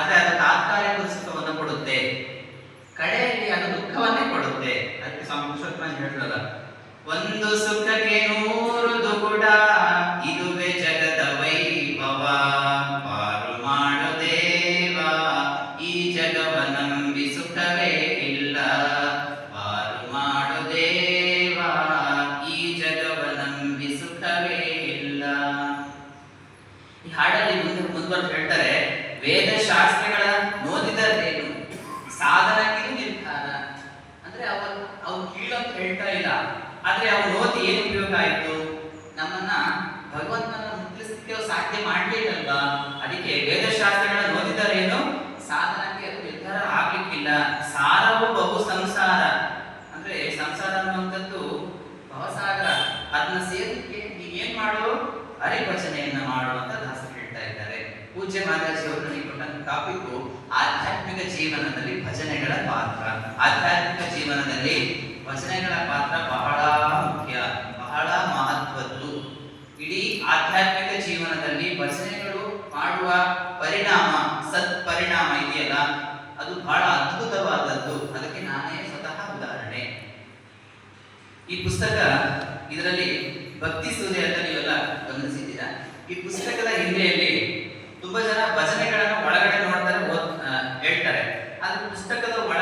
ಆದ್ರೆ ಅದು ತಾತ್ಕಾಲಿಕ ಸುಖವನ್ನು ಕೊಡುತ್ತೆ, ಕಡೆಯಲ್ಲಿ ಅದು ದುಃಖವನ್ನೇ ಕೊಡುತ್ತೆ. ಅದಕ್ಕೆ ಸ್ವಾಮಿ ಪುರುಷೋತ್ತಮ ಹೇಳಿದ್ರಲ್ಲ, ಒಂದು ಸುಖಕ್ಕೆ ನೂರು ದುಗುಡ, ಇದುವೇ ಜಗದ ವೈಭವ, ಪಾರು ಮಾಡು ದೇವ ಈ ಜಗವ ನಂಬಿ ಸುಖವೇ ಇಲ್ಲ, ಪಾರು ಮಾಡು ದೇವ ಈ ಜಗವ ನಂಬಿ ಸುಖವೇ ಇಲ್ಲ. ಈ ಹಾಡಲ್ಲಿ ಮುಂದುವರೆದು ಹೇಳ್ತಾರೆ, ವೇದಶಾಸ್ತ್ರಗಳ ನೋದಿದರೇನು ಸಾಧನಕ್ಕಿದು ನಿರ್ಧಾರ. ಅಂದ್ರೆ ಅವ್ರು ಕೀಳಂತ ಹೇಳ್ತಾ ಇಲ್ಲ, ಆದ್ರೆ ಅವ್ರು ಓದಿ ಏನು ಉಪಯೋಗ ಆಯ್ತು, ನಮ್ಮನ್ನ ಭಗವಂತನ ಮುಟ್ಟಿಸ್ಲಿಕ್ಕೆ ಅವ್ರು ಸಾಧ್ಯ ಮಾಡ್ಲಿಲ್ಲಲ್ವಾ. ಅದಕ್ಕೆ ವೇದಶಾಸ್ತ್ರಗಳ ಓದಿದರೇನು ಸಾಧನಕ್ಕೆ ಅದು ನಿರ್ಧಾರ ಆಗ್ಲಿಕ್ಕಿಲ್ಲ. ಸಾರವು ಬಹು ಸಂಸಾರ, ಅಂದ್ರೆ ಸಂಸಾರ ಅನ್ನುವಂಥದ್ದು ಭವಸಾಗರ, ಅದನ್ನ ಸೇರಲಿಕ್ಕೆ ನೀವೇನ್ ಮಾಡು, ಹರಿಭಜನೆಯನ್ನ ಮಾಡುವಂತ ದಾಸರು ಹೇಳ್ತಾ ಇದ್ದಾರೆ. ಪೂಜ್ಯ ಮಹಾರಾಜಿ ಅವರು ನನಗೆ ಕೊಟ್ಟಂತ ಟಾಪಿಕ್ ಆಧ್ಯಾತ್ಮಿಕ ಜೀವನದಲ್ಲಿ ಭಜನೆಗಳ ಪಾತ್ರ. ಆಧ್ಯಾತ್ಮಿಕ ಜೀವನದಲ್ಲಿ ಭಜನೆಗಳ ಪಾತ್ರ ಬಹಳ ಮುಖ್ಯ, ಬಹಳ ಮಹತ್ವದ್ದು. ಇಡೀ ಆಧ್ಯಾತ್ಮಿಕ ಜೀವನದಲ್ಲಿ ಭಜನೆಗಳು ಮಾಡುವ ಪರಿಣಾಮ, ಸತ್ಪರಿಣಾಮ ಇದೆಯಲ್ಲ, ಅದು ಬಹಳ ಅದ್ಭುತವಾದದ್ದು. ಅದಕ್ಕೆ ನಾನೇ ಸ್ವತಃ ಉದಾಹರಣೆ. ಈ ಪುಸ್ತಕ, ಇದರಲ್ಲಿ ಭಕ್ತಿ ಸೂರ್ಯ ಅಂತ ನೀವೆಲ್ಲ ಗಮನಿಸಿದ್ದೀರಾ. ಈ ಪುಸ್ತಕದ ಹಿಂದೆಯಲ್ಲಿ ತುಂಬಾ ಜನ ಭಜನೆಗಳನ್ನು ಒಳಗಡೆ ನೋಡ್ತಾರೆ, ಹೇಳ್ತಾರೆ. ಆದ್ರೆ ಪುಸ್ತಕದ ಒಳ